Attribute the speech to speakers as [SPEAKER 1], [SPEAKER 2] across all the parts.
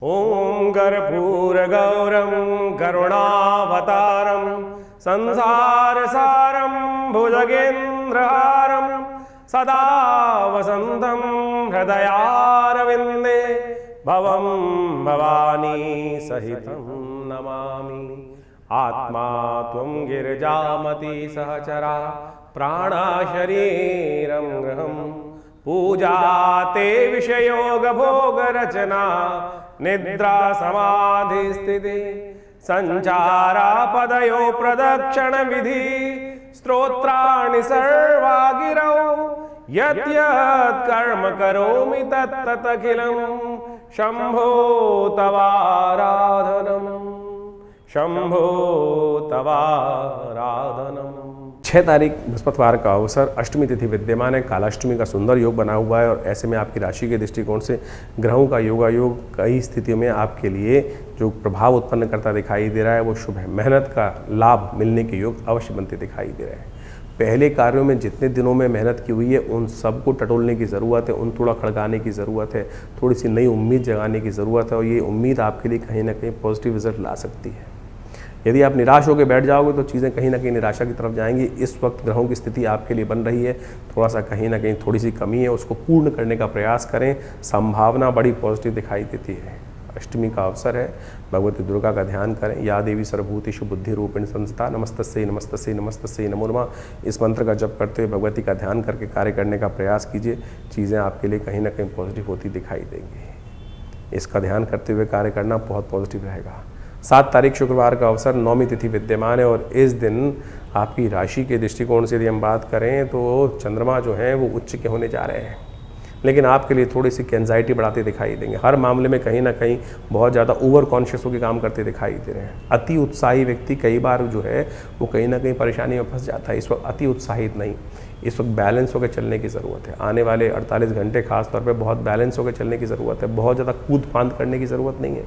[SPEAKER 1] ओं कर्पूरगौरं करुणावतारं संसारसारं भुजगेन्द्रहारं सदा वसन्तं हृदयारविन्दे भवं भवानी सहितं नमामि। आत्मा त्वं गिरिजामति सहचरा प्राणा शरीरं गृहं पूजा ते विषयोग भोग रचना निद्रा समाधि स्थिति संचारा पदयो प्रदक्षिण विधि स्तोत्राणि सर्वा गिरौ यत् यत् कर्म करोमि तत् तत् अखिलं शंभो तवाराधनम् शंभो तवाराधनम्। 6 तारीख बृहस्पतिवार का अवसर, अष्टमी तिथि विद्यमान है, कालाष्टमी का सुंदर योग बना हुआ है और ऐसे में आपकी राशि के दृष्टिकोण से ग्रहों का योगायोग कई स्थितियों में आपके लिए जो प्रभाव उत्पन्न करता दिखाई दे रहा है वो शुभ है। मेहनत का लाभ मिलने के योग अवश्य बनते दिखाई दे रहे हैं। पहले कार्यों में जितने दिनों में मेहनत की हुई है उन सबको टटोलने की ज़रूरत है, उन थोड़ा खड़काने की ज़रूरत है, थोड़ी सी नई उम्मीद जगाने की ज़रूरत है और ये उम्मीद आपके लिए कहीं ना कहीं पॉजिटिव रिजल्ट ला सकती है। यदि आप निराश होकर बैठ जाओगे तो चीज़ें कहीं ना कहीं निराशा की तरफ जाएंगी। इस वक्त ग्रहों की स्थिति आपके लिए बन रही है, थोड़ा सा कहीं ना कहीं थोड़ी सी कमी है, उसको पूर्ण करने का प्रयास करें। संभावना बड़ी पॉजिटिव दिखाई देती है। अष्टमी का अवसर है, भगवती दुर्गा का ध्यान करें। या देवी सर्वभूतेषु बुद्धि रूपेण संस्था नमस्तस्यै नमस्तस्यै नमस्तस्यै नमो नमः। इस मंत्र का जप करते हुए भगवती का ध्यान करके कार्य करने का प्रयास कीजिए। चीज़ें आपके लिए कहीं ना कहीं पॉजिटिव होती दिखाई देंगी। इसका ध्यान करते हुए कार्य करना बहुत पॉजिटिव रहेगा। 7 तारीख शुक्रवार का अवसर, नौमी तिथि विद्यमान है और इस दिन आपकी राशि के दृष्टिकोण से यदि हम बात करें तो चंद्रमा जो है वो उच्च के होने जा रहे हैं, लेकिन आपके लिए थोड़ी सी एंजाइटी बढ़ाते दिखाई देंगे। हर मामले में कहीं ना कहीं बहुत ज़्यादा ओवर कॉन्शियस होकर काम करते दिखाई दे रहे हैं। अति उत्साही व्यक्ति कई बार जो है वो कहीं ना कहीं परेशानी में फंस जाता है। इस वक्त अति उत्साहित नहीं, इस वक्त बैलेंस होकर चलने की ज़रूरत है। आने वाले 48 घंटे खास तौर पे बहुत बैलेंस होकर चलने की ज़रूरत है। बहुत ज़्यादा कूद फांद करने की ज़रूरत नहीं है।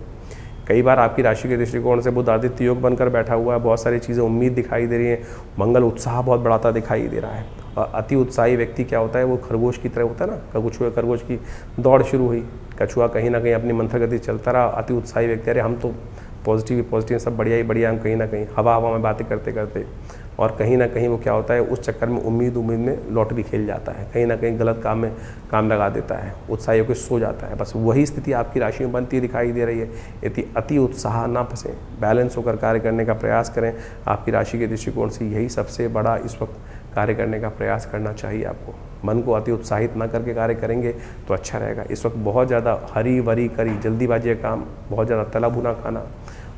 [SPEAKER 1] कई बार आपकी राशि के दृष्टिकोण से बुध आदित्य योग बनकर बैठा हुआ है, बहुत सारी चीज़ें उम्मीद दिखाई दे रही हैं, मंगल उत्साह बहुत बढ़ाता दिखाई दे रहा है। और अति उत्साही व्यक्ति क्या होता है, वो खरगोश की तरह होता है ना, खरगोश की दौड़ शुरू हुई, कछुआ कहीं ना कहीं अपनी मंत्र गति चलता रहा। अति उत्साही व्यक्ति अरे हम तो पॉजिटिव सब बढ़िया ही बढ़िया, हम कहीं ना कहीं हवा में बातें करते करते, और कहीं ना कहीं वो क्या होता है उस चक्कर में उम्मीद में लॉटरी खेल जाता है, कहीं ना कहीं गलत काम में काम लगा देता है, उत्साही होकर सो जाता है। बस वही स्थिति आपकी राशि में बनती दिखाई दे रही है। यदि अति उत्साह ना फंसे, बैलेंस होकर कार्य करने का प्रयास करें। आपकी राशि के दृष्टिकोण से यही सबसे बड़ा इस वक्त कार्य करने का प्रयास करना चाहिए आपको। मन को अति उत्साहित ना करके कार्य करेंगे तो अच्छा रहेगा। इस वक्त बहुत ज़्यादा हरी भरी करी जल्दीबाजी का काम, बहुत ज़्यादा तला भुना खाना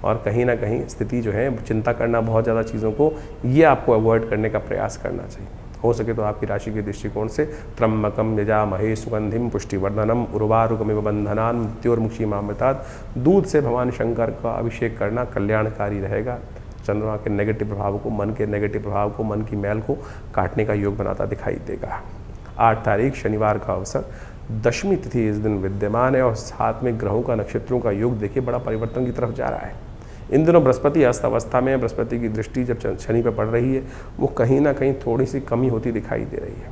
[SPEAKER 1] और कहीं ना कहीं स्थिति जो है चिंता करना बहुत ज़्यादा चीज़ों को, ये आपको अवॉइड करने का प्रयास करना चाहिए। हो सके तो आपकी राशि के दृष्टिकोण से त्र्यंबकम यजामहे सुगंधिम पुष्टिवर्धनम उर्वारुकमिव बंधनान् मृत्योर्मुक्षीमामृतात्, दूध से भगवान शंकर का अभिषेक करना कल्याणकारी रहेगा। चंद्रमा के नेगेटिव प्रभाव को, मन के नेगेटिव प्रभाव को, मन की मैल को काटने का योग बनाता दिखाई देगा। 8 तारीख शनिवार का अवसर, दशमी तिथि इस दिन विद्यमान है और साथ में ग्रहों का नक्षत्रों का योग देखिए बड़ा परिवर्तन की तरफ जा रहा है। इन दिनों बृहस्पति अस्त अवस्था में, बृहस्पति की दृष्टि जब शनि पर पड़ रही है वो कहीं ना कहीं थोड़ी सी कमी होती दिखाई दे रही है।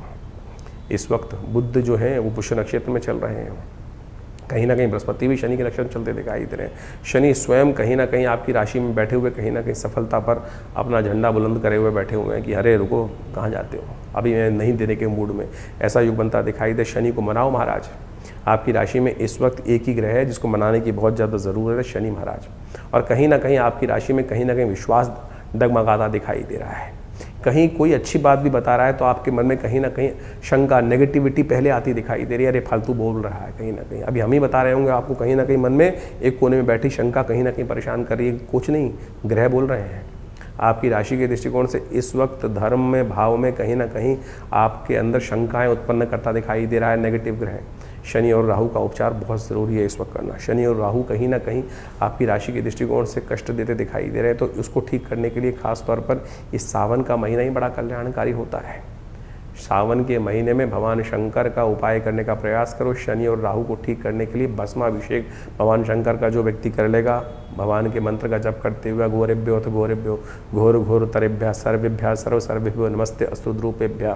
[SPEAKER 1] इस वक्त बुध जो है वो पुष्य नक्षत्र में चल रहे हैं, कहीं ना कहीं बृहस्पति भी शनि के नक्षत्र चलते दिखाई दे रहे हैं। शनि स्वयं कहीं ना कहीं आपकी राशि में बैठे हुए कहीं ना कहीं सफलता पर अपना झंडा बुलंद करे हुए बैठे हुए हैं कि अरे रुको, कहाँ जाते हो, अभी मैं नहीं देने के मूड में, ऐसा युग बनता दिखाई दे। शनि को मनाओ महाराज। आपकी राशि में इस वक्त एक ही ग्रह है जिसको मनाने की बहुत ज़्यादा ज़रूरत है, शनि महाराज। और कहीं ना कहीं आपकी राशि में कहीं ना कहीं विश्वास डगमगाता दिखाई दे रहा है। कहीं कोई अच्छी बात भी बता रहा है तो आपके मन में कहीं ना कहीं शंका, नेगेटिविटी पहले आती दिखाई दे रही है, अरे फालतू बोल रहा है। कहीं ना कहीं अभी हम ही बता रहे होंगे आपको, कहीं ना कहीं मन में एक कोने में बैठी शंका कहीं ना कहीं परेशान कर रही है। कुछ नहीं, ग्रह बोल रहे हैं। आपकी राशि के दृष्टिकोण से इस वक्त धर्म में, भाव में कहीं ना कहीं आपके अंदर शंकाएं उत्पन्न करता दिखाई दे रहा है नेगेटिव ग्रह। शनि और राहु का उपचार बहुत ज़रूरी है इस वक्त करना। शनि और राहु कहीं ना कहीं आपकी राशि के दृष्टिकोण से कष्ट देते दिखाई दे रहे हैं, तो उसको ठीक करने के लिए खास तौर पर इस सावन का महीना ही बड़ा कल्याणकारी होता है। सावन के महीने में भगवान शंकर का उपाय करने का प्रयास करो। शनि और राहु को ठीक करने के लिए भस्माभिषेक भगवान शंकर का जो व्यक्ति कर लेगा भगवान के मंत्र का जप करते हुए घोरेभ्यो तो घोरेभ्यो घोर घोर तरेभ्य सर्वेभ्य सर्व सर्वेभ्यो नमस्ते अस्तुद्रूपेभ्य,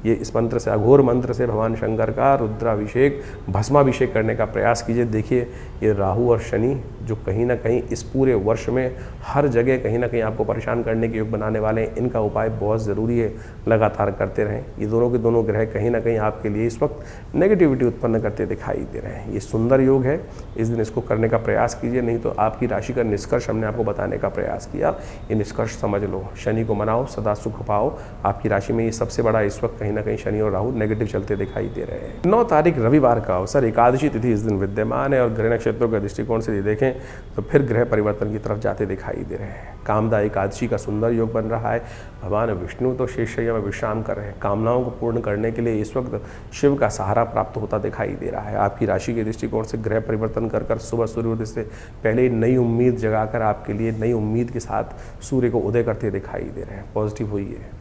[SPEAKER 1] ये इस मंत्र से, अघोर मंत्र से भगवान शंकर का रुद्राभिषेक भस्माभिषेक करने का प्रयास कीजिए। देखिए ये राहु और शनि जो कहीं ना कहीं इस पूरे वर्ष में हर जगह कहीं ना कहीं आपको परेशान करने के योग बनाने वाले हैं, इनका उपाय बहुत ज़रूरी है, लगातार करते रहें। ये दोनों के दोनों ग्रह कहीं ना कहीं आपके लिए इस वक्त नेगेटिविटी उत्पन्न करते दिखाई दे रहे हैं। ये सुंदर योग है, इस दिन इसको करने का प्रयास कीजिए। नहीं तो आपकी राशि का निष्कर्ष हमने आपको बताने का प्रयास किया, ये निष्कर्ष समझ लो। शनि को मनाओ, सदा सुख पाओ। आपकी राशि में ये सबसे बड़ा इस वक्त कहीं ना कहीं शनि और राहु नेगेटिव चलते दिखाई दे रहे हैं। 9 तारीख रविवार का अवसर, एकादशी तिथि इस दिन विद्यमान है और ग्रह नक्षत्रों के दृष्टिकोण से देखें तो फिर ग्रह परिवर्तन की तरफ जाते दिखाई दे रहे हैं। कामदा एकादशी का सुंदर योग बन रहा है। भगवान विष्णु तो शेषशय्या में विश्राम कर रहे हैं। कामनाओं को पूर्ण करने के लिए इस वक्त शिव का सहारा प्राप्त होता दिखाई दे रहा है। आपकी राशि के दृष्टिकोण से ग्रह परिवर्तन कर कर सुबह सूर्योदय से पहले नई उम्मीद जगाकर आपके लिए नई उम्मीद के साथ सूर्य को उदय करते दिखाई दे रहे हैं। पॉजिटिव हुई है,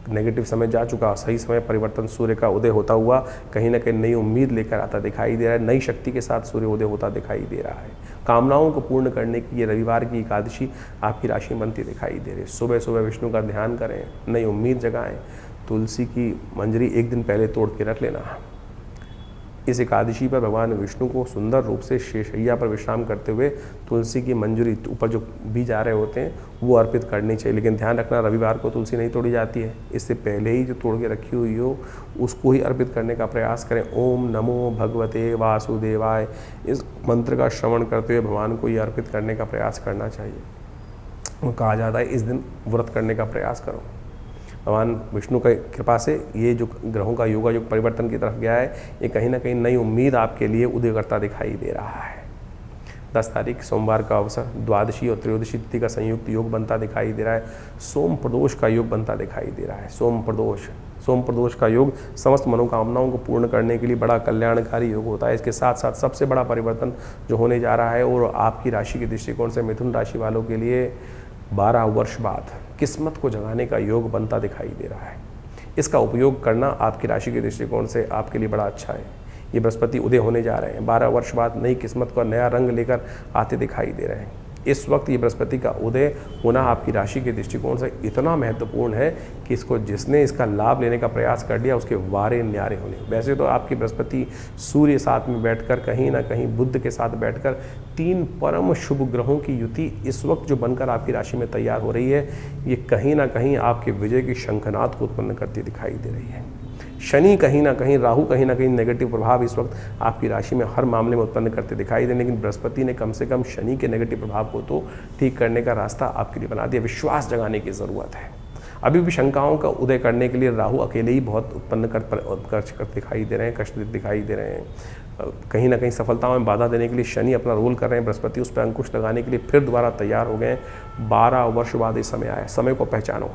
[SPEAKER 1] नेगेटिव समय जा चुका, सही समय परिवर्तन सूर्य का उदय होता हुआ कहीं ना कहीं नई उम्मीद लेकर आता दिखाई दे रहा है। नई शक्ति के साथ सूर्य उदय होता दिखाई दे रहा है। कामनाओं को पूर्ण करने की ये रविवार की एकादशी आपकी राशि में बनती दिखाई दे रही है। सुबह सुबह विष्णु का ध्यान करें, नई उम्मीद जगाएं। तुलसी की मंजरी एक दिन पहले तोड़ के रख लेना। इस एकादशी पर भगवान विष्णु को सुंदर रूप से शेषशय्या पर विश्राम करते हुए तुलसी की मंजरी ऊपर जो बीज आ रहे होते हैं वो अर्पित करनी चाहिए। लेकिन ध्यान रखना, रविवार को तुलसी नहीं तोड़ी जाती है, इससे पहले ही जो तोड़ के रखी हुई हो उसको ही अर्पित करने का प्रयास करें। ओम नमो भगवते वासुदेवाय, इस मंत्र का श्रवण करते हुए भगवान को ये अर्पित करने का प्रयास करना चाहिए। कहा जाता है इस दिन व्रत करने का प्रयास करो। भगवान विष्णु की कृपा से ये जो ग्रहों का योगा योग परिवर्तन की तरफ गया है, ये कहीं ना कहीं नई उम्मीद आपके लिए उदय करता दिखाई दे रहा है। 10 तारीख सोमवार का अवसर, द्वादशी और त्रयोदशी तिथि का संयुक्त योग बनता दिखाई दे रहा है। सोम प्रदोष का योग बनता दिखाई दे रहा है। सोम प्रदोष का योग समस्त मनोकामनाओं को पूर्ण करने के लिए बड़ा कल्याणकारी योग होता है। इसके साथ साथ सबसे बड़ा परिवर्तन जो होने जा रहा है और आपकी राशि के दृष्टिकोण से मिथुन राशि वालों के लिए 12 वर्ष बाद किस्मत को जगाने का योग बनता दिखाई दे रहा है। इसका उपयोग करना आपकी राशि के दृष्टिकोण से आपके लिए बड़ा अच्छा है। ये बृहस्पति उदय होने जा रहे हैं, 12 वर्ष बाद नई किस्मत का नया रंग लेकर आते दिखाई दे रहे हैं। इस वक्त ये बृहस्पति का उदय होना आपकी राशि के दृष्टिकोण से इतना महत्वपूर्ण है कि इसको जिसने इसका लाभ लेने का प्रयास कर लिया उसके वारे न्यारे होने। वैसे तो आपकी बृहस्पति सूर्य साथ में बैठकर कहीं ना कहीं बुध के साथ बैठकर 3 परम शुभ ग्रहों की युति इस वक्त जो बनकर आपकी राशि में तैयार हो रही है, ये कहीं ना कहीं आपके विजय की शंखनाद को उत्पन्न करती दिखाई दे रही है। शनि कहीं ना कहीं, राहु कहीं ना कहीं नेगेटिव प्रभाव इस वक्त आपकी राशि में हर मामले में उत्पन्न करते दिखाई दे, लेकिन बृहस्पति ने कम से कम शनि के नेगेटिव प्रभाव को तो ठीक करने का रास्ता आपके लिए बना दिया। विश्वास जगाने की ज़रूरत है। अभी भी शंकाओं का उदय करने के लिए राहु अकेले ही बहुत उत्पन्न कर दिखाई दे रहे हैं, कष्ट दिखाई दे रहे हैं। कहीं ना कहीं सफलताओं में बाधा देने के लिए शनि अपना रोल कर रहे हैं। बृहस्पति उस पर अंकुश लगाने के लिए फिर दोबारा तैयार हो गए। 12 वर्ष बाद ये समय आया। समय को पहचानो।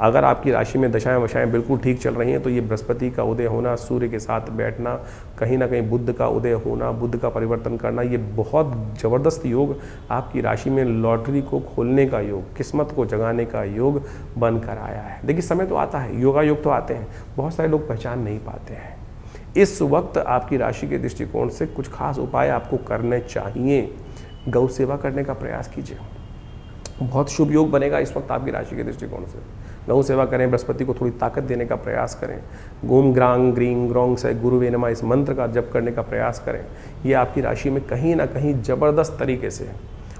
[SPEAKER 1] अगर आपकी राशि में दशाएं वशाएं बिल्कुल ठीक चल रही हैं तो ये बृहस्पति का उदय होना, सूर्य के साथ बैठना, कहीं ना कहीं बुध का उदय होना, बुध का परिवर्तन करना, ये बहुत ज़बरदस्त योग आपकी राशि में लॉटरी को खोलने का योग, किस्मत को जगाने का योग बनकर आया है। देखिए समय तो आता है, योगा योग तो आते हैं, बहुत सारे लोग पहचान नहीं पाते हैं। इस वक्त आपकी राशि के दृष्टिकोण से कुछ खास उपाय आपको करने चाहिए। गौ सेवा करने का प्रयास कीजिए, बहुत शुभ योग बनेगा इस वक्त आपकी राशि के दृष्टिकोण से। गौ सेवा करें, बृहस्पति को थोड़ी ताकत देने का प्रयास करें। गोम ग्रांग ग्रीं ग्रोंग से गुरुवे नमः इस मंत्र का जप करने का प्रयास करें। ये आपकी राशि में कहीं ना कहीं ज़बरदस्त तरीके से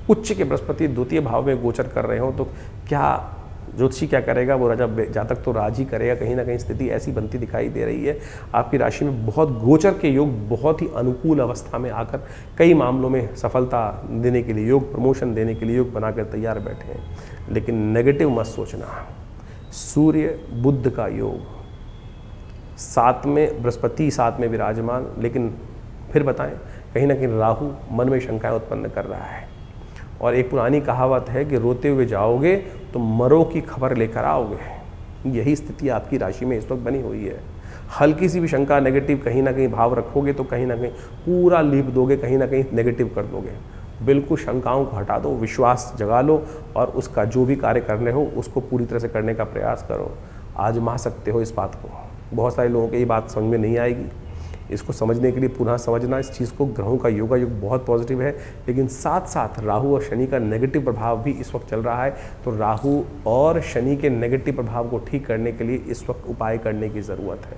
[SPEAKER 1] उच्च के बृहस्पति द्वितीय भाव में गोचर कर रहे हो तो क्या ज्योतिषी क्या करेगा, वो राजा जातक तो राज ही करेगा। कहीं ना कहीं स्थिति ऐसी बनती दिखाई दे रही है। आपकी राशि में बहुत गोचर के योग बहुत ही अनुकूल अवस्था में आकर कई मामलों में सफलता देने के लिए योग, प्रमोशन देने के लिए योग बनाकर तैयार बैठे हैं। लेकिन नेगेटिव मत सोचना। सूर्य बुध का योग, साथ में बृहस्पति साथ में विराजमान, लेकिन फिर बताएं कहीं ना कहीं राहु मन में शंकाएं उत्पन्न कर रहा है। और एक पुरानी कहावत है कि रोते हुए जाओगे तो मरो की खबर लेकर आओगे। यही स्थिति आपकी राशि में इस वक्त बनी हुई है। हल्की सी भी शंका नेगेटिव कहीं ना कहीं भाव रखोगे तो कहीं ना कहीं पूरा लीप दोगे, कहीं ना कहीं नेगेटिव कर दोगे। बिल्कुल शंकाओं को हटा दो, विश्वास जगा लो और उसका जो भी कार्य करने हो उसको पूरी तरह से करने का प्रयास करो। आजमा सकते हो इस बात को। बहुत सारे लोगों को ये बात समझ में नहीं आएगी। इसको समझने के लिए पुनः समझना इस चीज़ को, ग्रहों का योगा योग बहुत पॉजिटिव है, लेकिन साथ साथ राहु और शनि का नेगेटिव प्रभाव भी इस वक्त चल रहा है। तो राहु और शनि के नेगेटिव प्रभाव को ठीक करने के लिए इस वक्त उपाय करने की ज़रूरत है।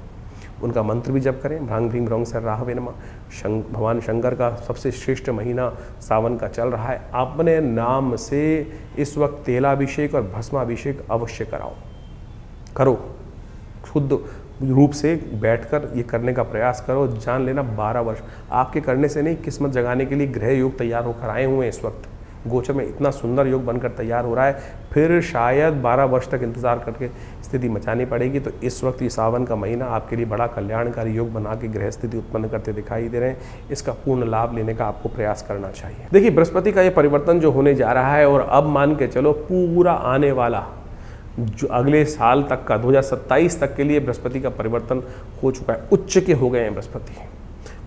[SPEAKER 1] उनका मंत्र भी जप करें, भ्रांग भीम भ्रौंग सर राहवे नमः। भगवान शंकर का सबसे श्रेष्ठ महीना सावन का चल रहा है। अपने नाम से इस वक्त तेलाभिषेक और भस्माभिषेक अवश्य करो। शुद्ध रूप से बैठकर ये करने का प्रयास करो। जान लेना 12 वर्ष आपके करने से नहीं, किस्मत जगाने के लिए ग्रह योग तैयार होकर आए हुए हैं। इस वक्त गोचर में इतना सुंदर योग बनकर तैयार हो रहा है, फिर शायद 12 वर्ष तक इंतजार करके स्थिति मचानी पड़ेगी। तो इस वक्त ये सावन का महीना आपके लिए बड़ा कल्याणकारी योग बना के ग्रह स्थिति उत्पन्न करते दिखाई दे रहे हैं। इसका पूर्ण लाभ लेने का आपको प्रयास करना चाहिए। देखिए, बृहस्पति का ये परिवर्तन जो होने जा रहा है, और अब मान के चलो पूरा आने वाला जो अगले साल तक का 2027 तक के लिए बृहस्पति का परिवर्तन हो चुका है। उच्च के हो गए हैं बृहस्पति।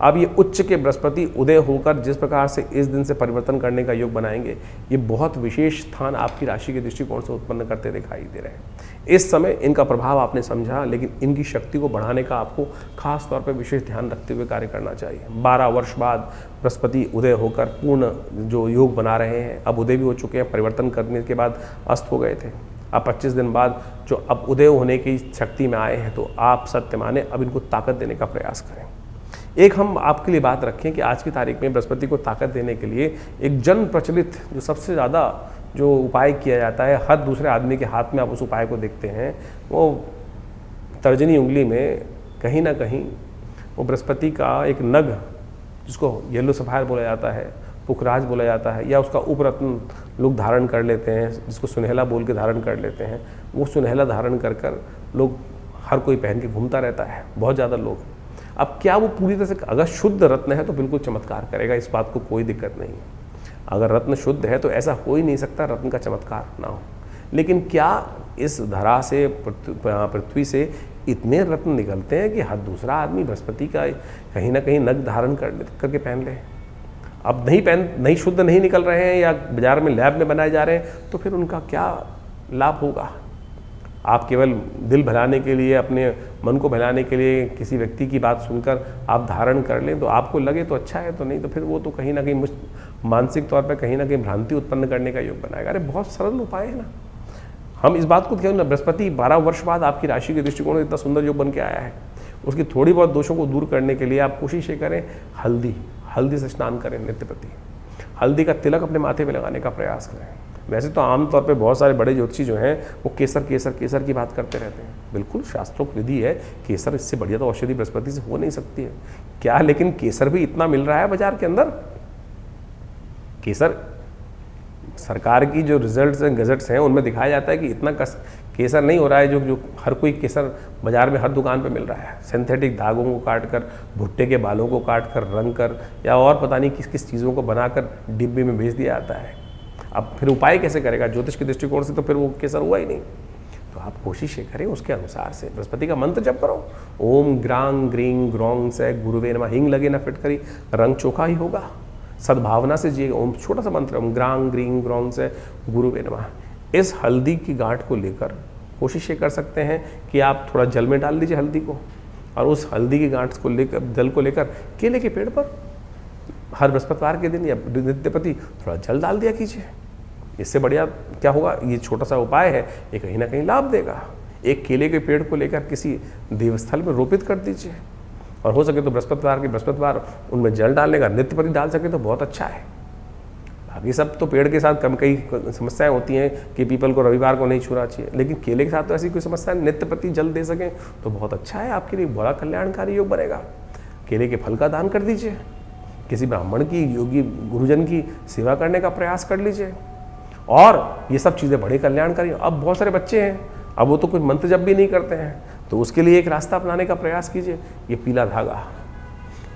[SPEAKER 1] अब ये उच्च के बृहस्पति उदय होकर जिस प्रकार से इस दिन से परिवर्तन करने का योग बनाएंगे, ये बहुत विशेष स्थान आपकी राशि के दृष्टिकोण से उत्पन्न करते दिखाई दे रहे हैं। इस समय इनका प्रभाव आपने समझा, लेकिन इनकी शक्ति को बढ़ाने का आपको खास तौर पर विशेष ध्यान रखते हुए कार्य करना चाहिए। 12 वर्ष बाद बृहस्पति उदय होकर पूर्ण जो योग बना रहे हैं, अब उदय भी हो चुके हैं, परिवर्तन करने के बाद अस्त हो गए थे। अब 25 दिन बाद जो अब उदय होने की शक्ति में आए हैं, तो आप सत्य माने अब इनको ताकत देने का प्रयास करें। एक हम आपके लिए बात रखें कि आज की तारीख में बृहस्पति को ताकत देने के लिए एक जन प्रचलित जो सबसे ज़्यादा जो उपाय किया जाता है, हर दूसरे आदमी के हाथ में आप उस उपाय को देखते हैं, वो तर्जनी उंगली में कहीं ना कहीं वो बृहस्पति का एक नग, जिसको येलो सफायर बोला जाता है, पुखराज बोला जाता है, या उसका उपरत्न लोग धारण कर लेते हैं, जिसको सुनहला बोल के धारण कर लेते हैं। वो सुनहला धारण कर कर लोग हर कोई पहन के घूमता रहता है, बहुत ज़्यादा लोग। अब क्या वो पूरी तरह से, अगर शुद्ध रत्न है तो बिल्कुल चमत्कार करेगा, इस बात को कोई दिक्कत नहीं है। अगर रत्न शुद्ध है तो ऐसा हो ही नहीं सकता रत्न का चमत्कार ना हो। लेकिन क्या इस धरा से, पृथ्वी से इतने रत्न निकलते हैं कि हर दूसरा आदमी बृहस्पति का कहीं ना कहीं नग धारण करके पहन ले? अब नहीं शुद्ध नहीं निकल रहे हैं, या बाजार में लैब में बनाए जा रहे हैं, तो फिर उनका क्या लाभ होगा? आप केवल दिल बहलाने के लिए, अपने मन को बहलाने के लिए किसी व्यक्ति की बात सुनकर आप धारण कर लें, तो आपको लगे तो अच्छा है, तो नहीं तो फिर वो तो कहीं ना कहीं मानसिक तौर पर कहीं ना कहीं भ्रांति उत्पन्न करने का योग बनाएगा। अरे बहुत सरल उपाय है ना। हम इस बात को क्यों ना, बृहस्पति 12 वर्ष बाद आपकी राशि के दृष्टिकोण से इतना सुंदर योग बन के आया है, उसकी थोड़ी बहुत दोषों को दूर करने के लिए आप कोशिश ये करें, हल्दी से स्नान करें नित्य प्रति। हल्दी का तिलक अपने माथे पे लगाने का प्रयास करें। वैसे तो आमतौर पे बहुत सारे बड़े ज्योतिषी जो हैं वो केसर की बात करते रहते हैं। बिल्कुल शास्त्रोक्त विधि है, केसर इससे बढ़िया तो औषधि बृहस्पति से हो नहीं सकती है क्या? लेकिन केसर भी इतना मिल रहा है बाजार के अंदर। केसर सरकार की जो रिजल्ट्स एंड गजट्स हैं उनमें दिखाया जाता है कि इतना केसर नहीं हो रहा है जो हर कोई केसर बाजार में हर दुकान पे मिल रहा है। सिंथेटिक धागों को काट कर, भुट्टे के बालों को काट कर, रंग कर, या और पता नहीं किस किस चीज़ों को बनाकर डिब्बे में बेच दिया जाता है। अब फिर उपाय कैसे करेगा? ज्योतिष के दृष्टिकोण से तो फिर वो केसर हुआ ही नहीं। तो आप कोशिश ये करें उसके अनुसार से, बृहस्पति का मंत्र जप करो, ओम ग्रांग ग्रींग ग्रौंग से गुरुवे नमः। हिंग लगे ना फिटकरी, रंग चोखा ही होगा। सद्भावना से जिएगा। ओम छोटा सा मंत्र, ओम ग्रांग ग्रींग ग्रौंग से गुरुवे नमः। इस हल्दी की गांठ को लेकर कोशिश ये कर सकते हैं कि आप थोड़ा जल में डाल दीजिए हल्दी को, और उस हल्दी की गांठ को लेकर, जल को लेकर केले के पेड़ पर हर बृहस्पतिवार के दिन या नित्य प्रति थोड़ा जल डाल दिया कीजिए। इससे बढ़िया क्या होगा? ये छोटा सा उपाय है, ये कहीं ना कहीं लाभ देगा। एक केले के पेड़ को लेकर किसी देवस्थल में रोपित कर दीजिए, और हो सके तो बृहस्पतिवार उनमें जल डालने का, नित्य प्रति डाल सके तो बहुत अच्छा है। बाकी सब तो पेड़ के साथ कई समस्याएं होती हैं कि पीपल को रविवार को नहीं छूना चाहिए, लेकिन केले के साथ तो ऐसी कोई समस्या नहीं। नित्य प्रति जल दे सकें तो बहुत अच्छा है, आपके लिए बड़ा कल्याणकारी योग बनेगा। केले के फल का दान कर दीजिए, किसी ब्राह्मण की, योगी गुरुजन की सेवा करने का प्रयास कर लीजिए, और ये सब चीज़ें बड़े कल्याणकारी। अब बहुत सारे बच्चे हैं, अब वो तो कुछ मंत्र जप भी नहीं करते हैं, तो उसके लिए एक रास्ता अपनाने का प्रयास कीजिए। ये पीला धागा,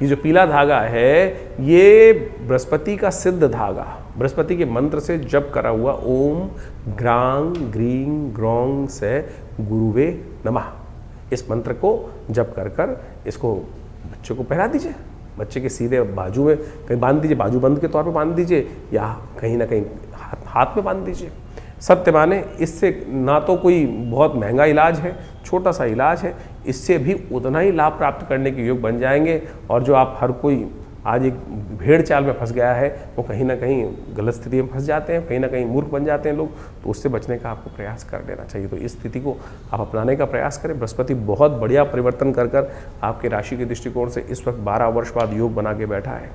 [SPEAKER 1] ये जो पीला धागा है, ये बृहस्पति का सिद्ध धागा, बृहस्पति के मंत्र से जप करा हुआ ओम ग्रांग ग्रींग ग्रौंग से गुरुवे नमः, इस मंत्र को जप कर कर इसको बच्चे को पहना दीजिए। बच्चे के सीधे बाजू में कहीं बांध दीजिए, बाजू बंद के तौर पर बांध दीजिए, या कहीं ना कहीं हाथ में बांध दीजिए। सत्य माने इससे ना तो कोई बहुत महंगा इलाज है, छोटा सा इलाज है, इससे भी उतना ही लाभ प्राप्त करने के योग बन जाएंगे। और जो आप हर कोई आज एक भेड़ चाल में फंस गया है, वो कहीं ना कहीं गलत स्थिति में फंस जाते हैं, कहीं ना कहीं मूर्ख बन जाते हैं लोग, तो उससे बचने का आपको प्रयास कर लेना चाहिए। तो इस स्थिति को आप अपनाने का प्रयास करें। बृहस्पति बहुत बढ़िया परिवर्तन कर कर आपके राशि के दृष्टिकोण से इस वक्त 12 वर्ष बाद योग बना के बैठा है।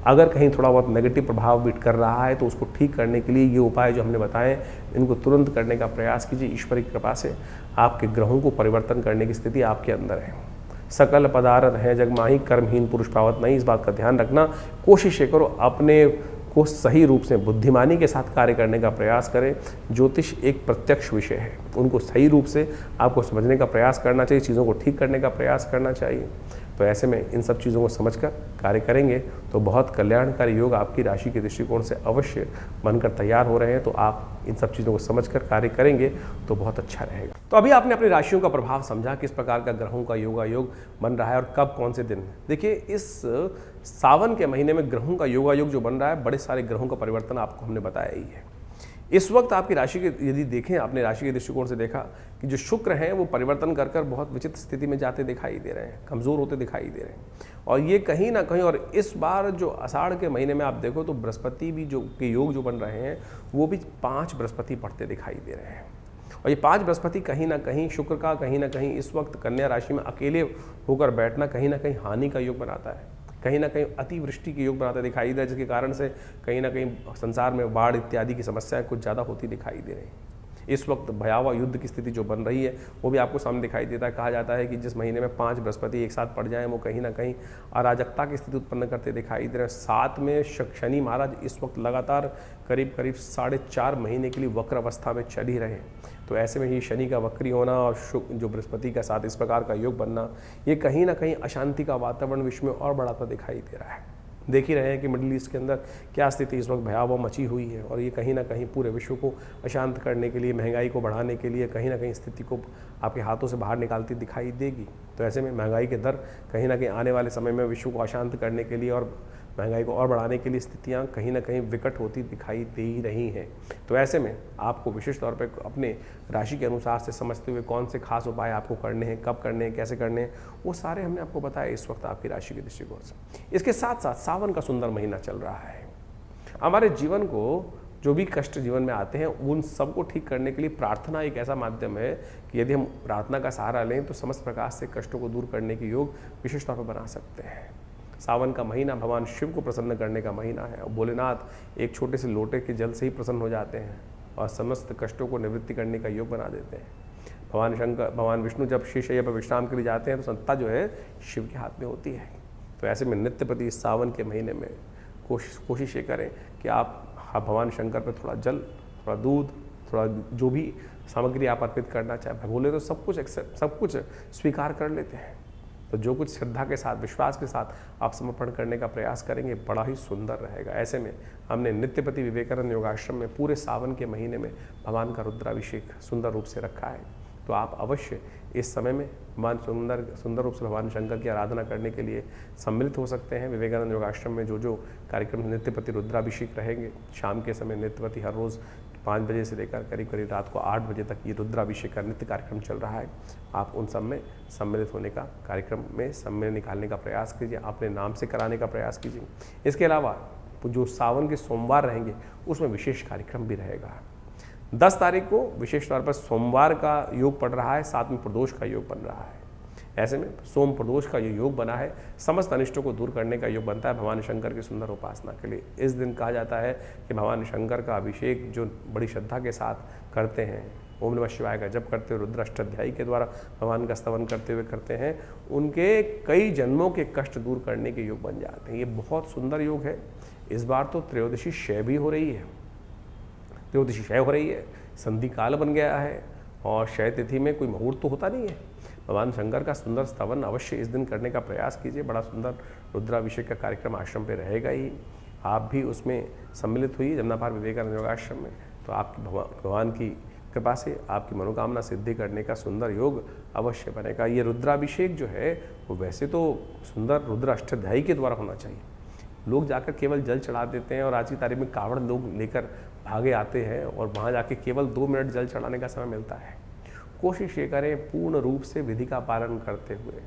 [SPEAKER 1] अगर कहीं थोड़ा बहुत नेगेटिव प्रभाव भी कर रहा है तो उसको ठीक करने के लिए ये उपाय जो हमने बताए, इनको तुरंत करने का प्रयास कीजिए। ईश्वर की कृपा से आपके ग्रहों को परिवर्तन करने की स्थिति आपके अंदर है। सकल पदार्थ है जग माही, कर्महीन पुरुष पावत नहीं। इस बात का ध्यान रखना। कोशिश करो अपने को सही रूप से बुद्धिमानी के साथ कार्य करने का प्रयास करें। ज्योतिष एक प्रत्यक्ष विषय है, उनको सही रूप से आपको समझने का प्रयास करना चाहिए, चीज़ों को ठीक करने का प्रयास करना चाहिए। तो ऐसे में इन सब चीज़ों को समझकर कार्य करेंगे तो बहुत कल्याणकारी योग आपकी राशि के दृष्टिकोण से अवश्य बनकर तैयार हो रहे हैं। तो आप इन सब चीज़ों को समझकर कार्य करेंगे तो बहुत अच्छा रहेगा। तो अभी आपने अपनी राशियों का प्रभाव समझा, किस प्रकार का ग्रहों का योगायोग बन रहा है और कब कौन से दिन। देखिए, इस सावन के महीने में ग्रहों का योगायोग जो बन रहा है, बड़े सारे ग्रहों का परिवर्तन आपको हमने बताया ही है। इस वक्त आपकी राशि के यदि देखें, आपने राशि के दृष्टिकोण से देखा कि जो शुक्र हैं वो परिवर्तन कर कर बहुत विचित्र स्थिति में जाते दिखाई दे रहे हैं, कमज़ोर होते दिखाई दे रहे हैं। और ये कहीं ना कहीं, और इस बार जो आषाढ़ के महीने में आप देखो तो बृहस्पति भी जो के योग जो बन रहे हैं वो भी 5 बृहस्पति पढ़ते दिखाई दे रहे हैं। और ये 5 बृहस्पति कहीं ना कहीं शुक्र का कहीं ना कहीं इस वक्त कन्या राशि में अकेले होकर बैठना कहीं ना कहीं हानि का योग बनाता है, कहीं ना कहीं अतिवृष्टि के योग बनाते दिखाई दे, जिसके कारण से कहीं ना कहीं संसार में बाढ़ इत्यादि की समस्याएं कुछ ज़्यादा होती दिखाई दे रही हैं। इस वक्त भयावह युद्ध की स्थिति जो बन रही है वो भी आपको सामने दिखाई देता है। कहा जाता है कि जिस महीने में 5 बृहस्पति एक साथ पड़ जाएं वो कहीं ना कहीं अराजकता की स्थिति उत्पन्न करते दिखाई दे रहे हैं। साथ में शनि महाराज इस वक्त लगातार करीब 4.5 महीने के लिए वक्र अवस्था में चल ही रहे हैं। तो ऐसे में ही शनि का वक्री होना और जो बृहस्पति का साथ इस प्रकार का योग बनना, ये कहीं ना कहीं अशांति का वातावरण विश्व में और बढ़ाता दिखाई दे रहा है। देख ही रहे हैं कि मिडिल ईस्ट के अंदर क्या स्थिति इस वक्त भयावह मची हुई है, और ये कहीं ना कहीं पूरे विश्व को अशांत करने के लिए, महंगाई को बढ़ाने के लिए कहीं ना कहीं स्थिति को आपके हाथों से बाहर निकालती दिखाई देगी। तो ऐसे में महंगाई के दर कहीं ना कहीं आने वाले समय में विश्व को अशांत करने के लिए और महंगाई को और बढ़ाने के लिए स्थितियां कहीं ना कहीं विकट होती दिखाई दे ही रही हैं। तो ऐसे में आपको विशेष तौर पर अपने राशि के अनुसार से समझते हुए कौन से खास उपाय आपको करने हैं, कब करने हैं, कैसे करने हैं, वो सारे हमने आपको बताया इस वक्त आपकी राशि के दृष्टिकोण से। इसके साथ साथ सावन का सुंदर महीना चल रहा है। हमारे जीवन को जो भी कष्ट जीवन में आते हैं उन सबको ठीक करने के लिए प्रार्थना एक ऐसा माध्यम है कि यदि हम प्रार्थना का सहारा लें तो समस्त प्रकार से कष्टों को दूर करने के योग विशेष तौर पर बना सकते हैं। सावन का महीना भगवान शिव को प्रसन्न करने का महीना है, और भोलेनाथ एक छोटे से लोटे के जल से ही प्रसन्न हो जाते हैं और समस्त कष्टों को निवृत्ति करने का योग बना देते हैं। भगवान विष्णु जब शेषशय्या पर विश्राम के लिए जाते हैं तो संता जो है शिव के हाथ में होती है। तो ऐसे में नित्य प्रति इस सावन के महीने में कोशिश ये करें कि आप भगवान शंकर पर थोड़ा जल, थोड़ा दूध, थोड़ा जो भी सामग्री आप अर्पित करना चाहें, भगोले तो सब कुछ स्वीकार कर लेते हैं। तो जो कुछ श्रद्धा के साथ, विश्वास के साथ आप समर्पण करने का प्रयास करेंगे बड़ा ही सुंदर रहेगा। ऐसे में हमने नित्यपति विवेकानंद योगाश्रम में पूरे सावन के महीने में भगवान का रुद्राभिषेक सुंदर रूप से रखा है। तो आप अवश्य इस समय में भगवान सुंदर रूप से भगवान शंकर की आराधना करने के लिए सम्मिलित हो सकते हैं। विवेकानंद योगाश्रम में जो कार्यक्रम नित्यपति रुद्राभिषेक रहेंगे, शाम के समय नित्यपति हर रोज़ 5 बजे से लेकर करीब रात को 8 बजे तक ये रुद्राभिषेक का नित्य कार्यक्रम चल रहा है। आप उन सब में सम्मिलित होने का, कार्यक्रम में समय निकालने का प्रयास कीजिए, अपने नाम से कराने का प्रयास कीजिए। इसके अलावा जो सावन के सोमवार रहेंगे उसमें विशेष कार्यक्रम भी रहेगा। 10 तारीख को विशेष तौर पर सोमवार का योग पड़ रहा है, साथ में प्रदोष का योग बन रहा है। ऐसे में सोम प्रदोष का ये योग बना है, समस्त अनिष्टों को दूर करने का योग बनता है भगवान शंकर की सुंदर उपासना के लिए। इस दिन कहा जाता है कि भगवान शंकर का अभिषेक जो बड़ी श्रद्धा के साथ करते हैं, ओम नमः शिवाय का जप करते हुए, रुद्र अष्टाध्यायी के द्वारा भगवान का स्तवन करते हुए करते हैं, उनके कई जन्मों के कष्ट दूर करने के योग बन जाते हैं। ये बहुत सुंदर योग है। इस बार तो त्रयोदशी क्षय भी हो रही है, त्रयोदशी क्षय हो रही है, संधि काल बन गया है, और क्षय तिथि में कोई मुहूर्त तो होता नहीं है। भगवान शंकर का सुंदर स्तवन अवश्य इस दिन करने का प्रयास कीजिए। बड़ा सुंदर रुद्राभिषेक का कार्यक्रम आश्रम पे रहेगा ही, आप भी उसमें सम्मिलित हुई जमुनापार विवेकानंद योगाश्रम में। तो आपकी भगवान की कृपा से आपकी मनोकामना सिद्धि करने का सुंदर योग अवश्य बनेगा। ये रुद्राभिषेक जो है वो वैसे तो सुंदर रुद्र अष्टाध्यायी के द्वारा होना चाहिए। लोग जाकर केवल जल चढ़ा देते हैं, और आज की तारीख में कावड़ लोग लेकर भागे आते हैं और वहाँ जाके केवल 2 मिनट जल चढ़ाने का समय मिलता है। कोशिश ये करें पूर्ण रूप से विधि का पालन करते हुए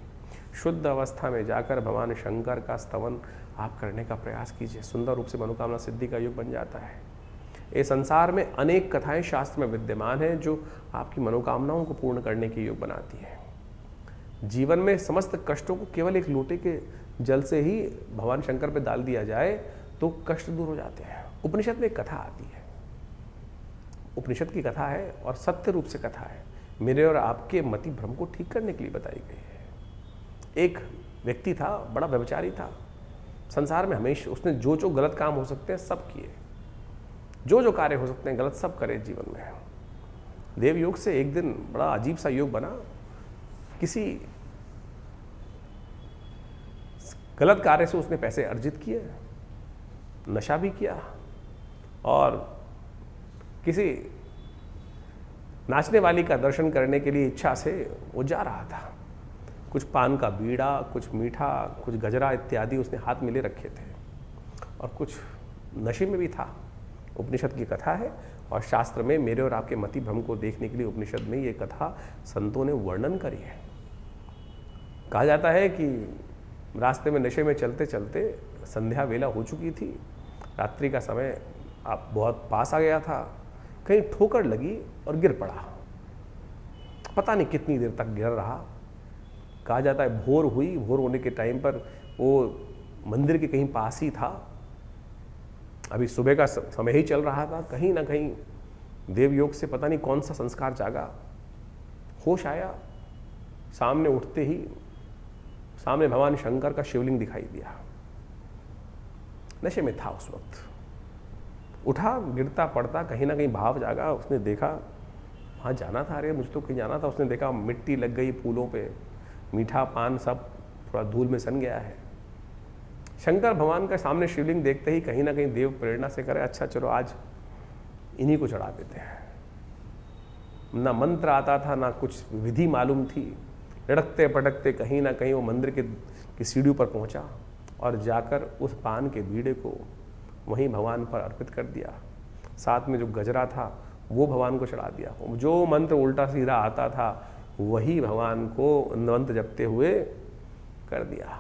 [SPEAKER 1] शुद्ध अवस्था में जाकर भगवान शंकर का स्तवन आप करने का प्रयास कीजिए। सुंदर रूप से मनोकामना सिद्धि का योग बन जाता है। इस संसार में अनेक कथाएं शास्त्र में विद्यमान हैं जो आपकी मनोकामनाओं को पूर्ण करने के योग बनाती हैं। जीवन में समस्त कष्टों को केवल एक लोटे के जल से ही भगवान शंकर पे डाल दिया जाए तो कष्ट दूर हो जाते हैं। उपनिषद में एक कथा आती है, उपनिषद की कथा है और सत्य रूप से कथा है, मेरे और आपके मति भ्रम को ठीक करने के लिए बताई गई है। एक व्यक्ति था, बड़ा व्यभिचारी था, संसार में हमेशा उसने जो जो गलत काम हो सकते हैं सब किए, जो जो कार्य हो सकते हैं गलत सब करे जीवन में। देव योग से एक दिन बड़ा अजीब सा योग बना, किसी गलत कार्य से उसने पैसे अर्जित किए, नशा भी किया और किसी नाचने वाली का दर्शन करने के लिए इच्छा से वो जा रहा था। कुछ पान का बीड़ा, कुछ मीठा, कुछ गजरा इत्यादि उसने हाथ में ले रखे थे और कुछ नशे में भी था। उपनिषद की कथा है और शास्त्र में मेरे और आपके मति भ्रम को देखने के लिए उपनिषद में ये कथा संतों ने वर्णन करी है। कहा जाता है कि रास्ते में नशे में चलते चलते संध्या वेला हो चुकी थी, रात्रि का समय आप बहुत पास आ गया था, कहीं ठोकर लगी और गिर पड़ा। पता नहीं कितनी देर तक गिर रहा। कहा जाता है भोर हुई, भोर होने के टाइम पर वो मंदिर के कहीं पास ही था, अभी सुबह का समय ही चल रहा था। कहीं ना कहीं देव योग से पता नहीं कौन सा संस्कार जागा, होश आया, सामने उठते ही सामने भगवान शंकर का शिवलिंग दिखाई दिया। नशे में था उस वक्त, उठा, गिरता पड़ता कहीं ना कहीं भाव जागा। उसने देखा वहाँ जाना था, अरे मुझे तो कहीं जाना था। उसने देखा मिट्टी लग गई फूलों पे, मीठा पान सब थोड़ा धूल में सन गया है। शंकर भगवान का सामने शिवलिंग देखते ही कहीं ना कहीं देव प्रेरणा से करे, अच्छा चलो आज इन्हीं को चढ़ा देते हैं। ना मंत्र आता था, ना कुछ विधि मालूम थी। लड़कते पटकते कहीं ना कहीं वो मंदिर की सीढ़ियों पर पहुंचा और जाकर उस पान के बीड़े को वहीं भगवान पर अर्पित कर दिया। साथ में जो गजरा था वो भगवान को चढ़ा दिया। जो मंत्र उल्टा सीधा आता था वही भगवान को मंत्र जपते हुए कर दिया।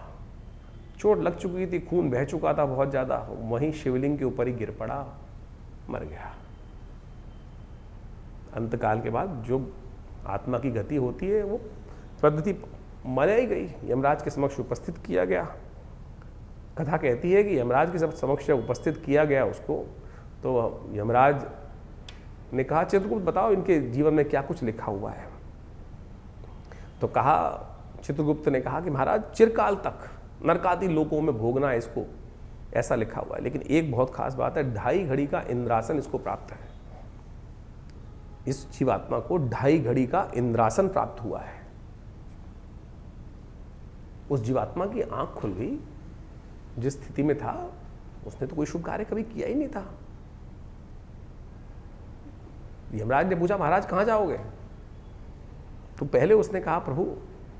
[SPEAKER 1] चोट लग चुकी थी, खून बह चुका था बहुत ज़्यादा, वहीं शिवलिंग के ऊपर ही गिर पड़ा, मर गया। अंतकाल के बाद जो आत्मा की गति होती है वो पद्धति मनाई गई, यमराज के समक्ष उपस्थित किया गया। कथा कहती है कि यमराज के समक्ष उपस्थित किया गया उसको, तो यमराज ने कहा चित्रगुप्त बताओ इनके जीवन में क्या कुछ लिखा हुआ है। तो कहा, चित्रगुप्त ने कहा कि महाराज चिरकाल तक नरकादि लोकों में भोगना है इसको, ऐसा लिखा हुआ है। लेकिन एक बहुत खास बात है, 2.5 घड़ी का इंद्रासन इसको प्राप्त है। इस जीवात्मा को 2.5 घड़ी का इंद्रासन प्राप्त हुआ है। उस जीवात्मा की आंख खुल गई, जिस स्थिति में था उसने तो कोई शुभ कार्य कभी किया ही नहीं था। यमराज ने पूछा महाराज कहाँ जाओगे? तो पहले उसने कहा प्रभु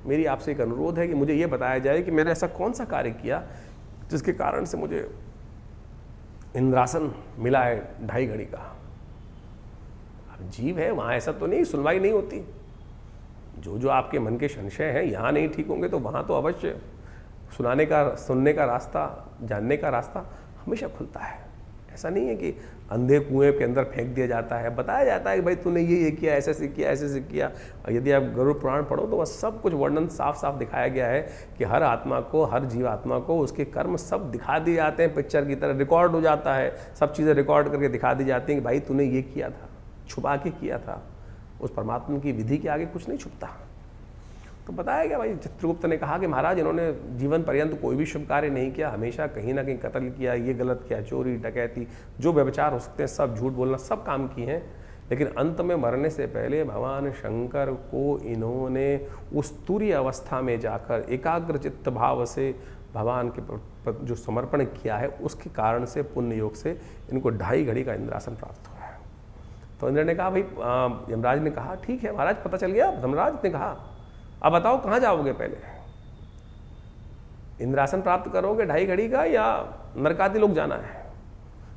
[SPEAKER 1] मेरी आपसे एक अनुरोध है कि मुझे ये बताया जाए कि मैंने ऐसा कौन सा कार्य किया जिसके कारण से मुझे इंद्रासन मिला है 2.5 घड़ी का। अब जीव है, वहाँ ऐसा तो नहीं, सुनवाई नहीं होती। जो जो आपके मन के संशय हैं यहाँ नहीं ठीक होंगे तो वहाँ तो अवश्य सुनने का रास्ता, जानने का रास्ता हमेशा खुलता है। ऐसा नहीं है कि अंधे कुएं के अंदर फेंक दिया जाता है, बताया जाता है कि भाई तूने ये किया, ऐसे से किया, ऐसे से किया। और यदि आप गरुड़ पुराण पढ़ो तो वह सब कुछ वर्णन साफ साफ दिखाया गया है कि हर आत्मा को, हर जीवात्मा को उसके कर्म सब दिखा दिए जाते हैं, पिक्चर की तरह रिकॉर्ड हो जाता है। सब चीज़ें रिकॉर्ड करके दिखा दी जाती हैं कि भाई तूने ये किया था, छुपा के किया था। उस परमात्मा की विधि के आगे कुछ नहीं छुपता। तो बताया गया भाई, चित्रगुप्त ने कहा कि महाराज इन्होंने जीवन पर्यंत कोई भी शुभ कार्य नहीं किया, हमेशा कहीं ना कहीं कत्ल किया, ये गलत किया, चोरी डकैती, जो व्यभिचार हो सकते हैं सब, झूठ बोलना, सब काम किए हैं। लेकिन अंत में मरने से पहले भगवान शंकर को इन्होंने उस तुरीय अवस्था में जाकर एकाग्र चित्त भाव से भगवान के जो समर्पण किया है उसके कारण से, पुण्य योग से इनको 2.5 घड़ी का इंद्रासन प्राप्त हुआ है। तो इंद्र ने कहा भाई, यमराज ने कहा ठीक है महाराज पता चल गया। धर्मराज ने कहा अब बताओ कहाँ जाओगे, पहले इंद्रासन प्राप्त करोगे 2.5 घड़ी का या नरकादि लोक जाना है?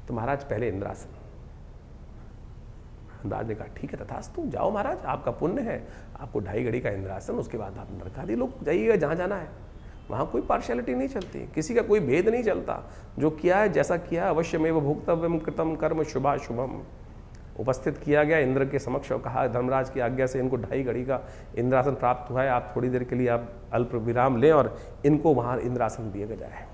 [SPEAKER 1] तो महाराज पहले इंद्रासन। धर्मराज ने कहा ठीक है तथास्तु, जाओ महाराज, आपका पुण्य है, आपको 2.5 घड़ी का इंद्रासन, उसके बाद आप नरकादि लोग जाइएगा जहाँ जाना है। वहाँ कोई पार्शियलिटी नहीं चलती, किसी का कोई भेद नहीं चलता। जो किया है, जैसा किया, अवश्यमेव भोक्तव्यम कृतम कर्म शुभाशुभम। उपस्थित किया गया इंद्र के समक्ष और कहा धर्मराज की आज्ञा से इनको 2.5 घड़ी का इंद्रासन प्राप्त हुआ है, आप थोड़ी देर के लिए आप अल्प विराम लें और इनको वहाँ इंद्रासन दिया जाए।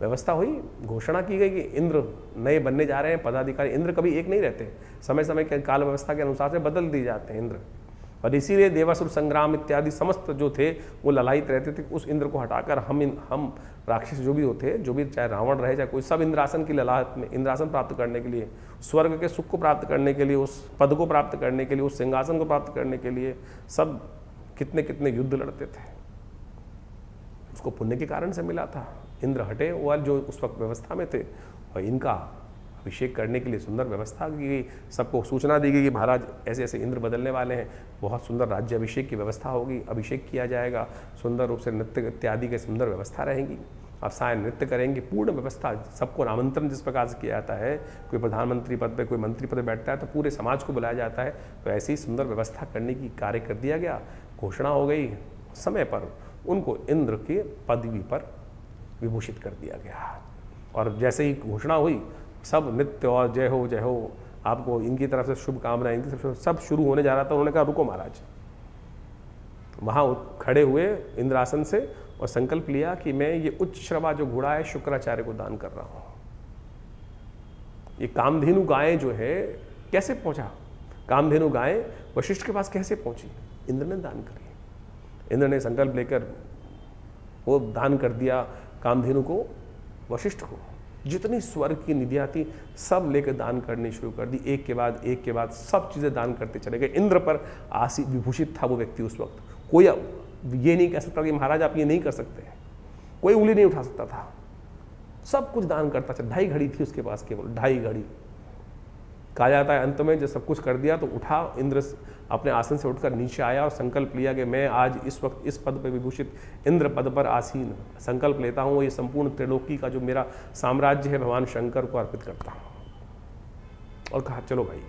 [SPEAKER 1] व्यवस्था हुई, घोषणा की गई कि इंद्र नए बनने जा रहे हैं पदाधिकारी। इंद्र कभी एक नहीं रहते, समय समय के काल व्यवस्था के अनुसार से बदल दिए जाते हैं इंद्र। और इसीलिए देवासुर संग्राम इत्यादि समस्त जो थे वो ललायित रहते थे। उस इंद्र को हटाकर हम राक्षस जो भी होते, जो भी, चाहे रावण रहे चाहे कोई, सब इंद्रासन की ललाहट में, इंद्रासन प्राप्त करने के लिए, स्वर्ग के सुख को प्राप्त करने के लिए, उस पद को प्राप्त करने के लिए, उस सिंहासन को प्राप्त करने के लिए सब कितने कितने युद्ध लड़ते थे। उसको पुण्य के कारण से मिला था। इंद्र हटे और जो उस वक्त व्यवस्था में थे, और इनका अभिषेक करने के लिए सुंदर व्यवस्था की गई। सबको सूचना दी गई कि महाराज ऐसे ऐसे इंद्र बदलने वाले हैं, बहुत सुंदर राज्य अभिषेक की व्यवस्था होगी, अभिषेक किया जाएगा, सुंदर रूप से नृत्य इत्यादि की सुंदर व्यवस्था रहेगी, आप साय नृत्य करेंगे, पूर्ण व्यवस्था। सबको आमंत्रण जिस प्रकार से किया जाता है, कोई प्रधानमंत्री पद पे, कोई मंत्री पद पे बैठता है तो पूरे समाज को बुलाया जाता है, तो ऐसी सुंदर व्यवस्था करने की कार्य कर दिया गया। घोषणा हो गई, समय पर उनको इंद्र के पदवी पर विभूषित कर दिया गया। और जैसे ही घोषणा हुई, सब नृत्य और जय हो आपको इनकी तरफ से शुभकामनाएं, इनकी तरफ से सब शुरू होने जा रहा था। उन्होंने कहा रुको महाराज, वहाँ खड़े हुए इंद्रासन से और संकल्प लिया कि मैं ये उच्च श्रवा जो घोड़ा है शुक्राचार्य को दान कर रहा हूँ। ये कामधेनु गायें जो है कैसे पहुँचा, कामधेनु गायें वशिष्ठ के पास कैसे पहुँची, इंद्र ने दान करी। इंद्र ने संकल्प लेकर वो दान कर दिया कामधेनु को, वशिष्ठ को। जितनी स्वर्ग की निधियाँ थी सब लेकर दान करनी शुरू कर दी, एक के बाद सब चीज़ें दान करते चले गए। इंद्र पर आसी विभूषित था वो व्यक्ति उस वक्त। कोई ये नहीं कह सकता कि महाराज आप ये नहीं कर सकते, कोई उंगली नहीं उठा सकता था, सब कुछ दान करता था। 2.5 घड़ी थी उसके पास, केवल 2.5 घड़ी। कहा जाता है अंत में जब सब कुछ कर दिया तो उठा इंद्र, अपने आसन से उठकर नीचे आया और संकल्प लिया कि मैं आज इस वक्त इस पद पर विभूषित इंद्र पद पर आसीन संकल्प लेता हूँ, ये संपूर्ण त्रिलोकी का जो मेरा साम्राज्य है भगवान शंकर को अर्पित करता हूँ। और कहा चलो भाई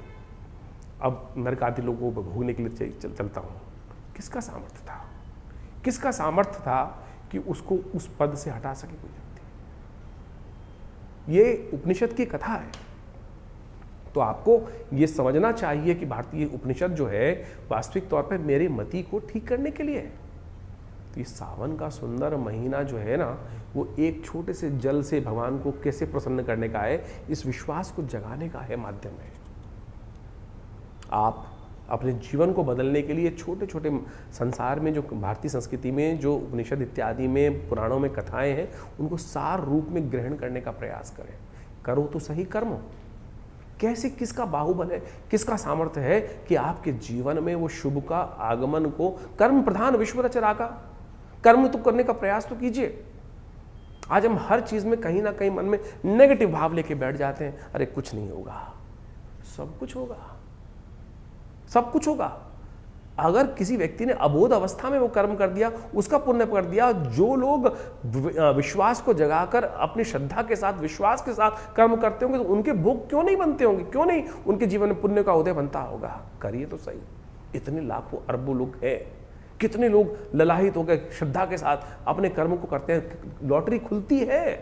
[SPEAKER 1] अब नरकादि लोगों को भोगने के लिए चलता हूँ। किसका सामर्थ्य था, किसका सामर्थ्य था कि उसको उस पद से हटा सके कोई व्यक्ति? ये उपनिषद की कथा है। तो आपको ये समझना चाहिए कि भारतीय उपनिषद जो है वास्तविक तौर पर मेरे मति को ठीक करने के लिए है। तो ये सावन का सुंदर महीना जो है ना, वो एक छोटे से जल से भगवान को कैसे प्रसन्न करने का है, इस विश्वास को जगाने का है, माध्यम है। आप अपने जीवन को बदलने के लिए छोटे छोटे संसार में जो भारतीय संस्कृति में जो उपनिषद इत्यादि में पुराणों में कथाएं हैं, उनको सार रूप में ग्रहण करने का प्रयास करें। करो तो सही कर्म। कैसे, किसका बाहुबल है, किसका सामर्थ्य है कि आपके जीवन में वो शुभ का आगमन को, कर्म प्रधान विश्व रचना का कर्म तो करने का प्रयास तो कीजिए। आज हम हर चीज में कहीं ना कहीं मन में नेगेटिव भाव लेके बैठ जाते हैं, अरे कुछ नहीं होगा। सब कुछ होगा, सब कुछ होगा। अगर किसी व्यक्ति ने अबोध अवस्था में वो कर्म कर दिया, उसका पुण्य कर दिया। जो लोग विश्वास को जगाकर अपनी श्रद्धा के साथ, विश्वास के साथ कर्म करते होंगे, तो उनके भोग क्यों नहीं बनते होंगे, क्यों नहीं उनके जीवन में पुण्य का उदय बनता होगा। करिए तो सही। इतने लाखों अरबों लोग हैं, कितने लोग ललाहित हो गए श्रद्धा के साथ अपने कर्म को करते हैं, लॉटरी खुलती है।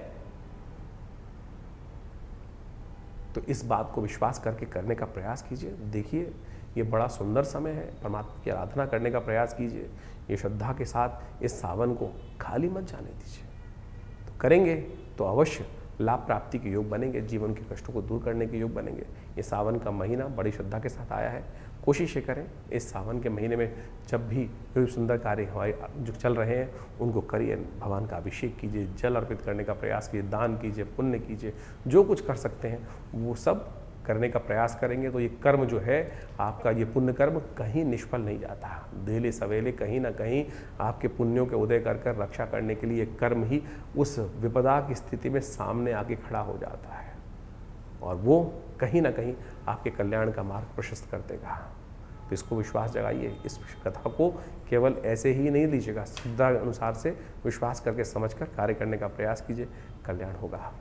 [SPEAKER 1] तो इस बात को विश्वास करके करने का प्रयास कीजिए। देखिए ये बड़ा सुंदर समय है, परमात्मा की आराधना करने का प्रयास कीजिए। ये श्रद्धा के साथ इस सावन को खाली मत जाने दीजिए। तो करेंगे तो अवश्य लाभ प्राप्ति के योग बनेंगे, जीवन के कष्टों को दूर करने के योग बनेंगे। ये सावन का महीना बड़ी श्रद्धा के साथ आया है। कोशिश ये करें इस सावन के महीने में जब भी कोई सुंदर कार्य हमारे जो चल रहे हैं उनको करिए। भगवान का अभिषेक कीजिए, जल अर्पित करने का प्रयास कीजिए, दान कीजिए, पुण्य कीजिए, जो कुछ कर सकते हैं वो सब करने का प्रयास करेंगे। तो ये कर्म जो है आपका, ये पुण्य कर्म कहीं निष्फल नहीं जाता। देले सवेले कहीं ना कहीं आपके पुण्यों के उदय कर कर रक्षा करने के लिए कर्म ही उस विपदा की स्थिति में सामने आके खड़ा हो जाता है, और वो कहीं ना कहीं आपके कल्याण का मार्ग प्रशस्त कर देगा। तो इसको विश्वास जगाइए। इस कथा को केवल ऐसे ही नहीं लीजिएगा, श्रद्धा अनुसार से विश्वास करके समझकर कार्य करने का प्रयास कीजिए। कल्याण होगा।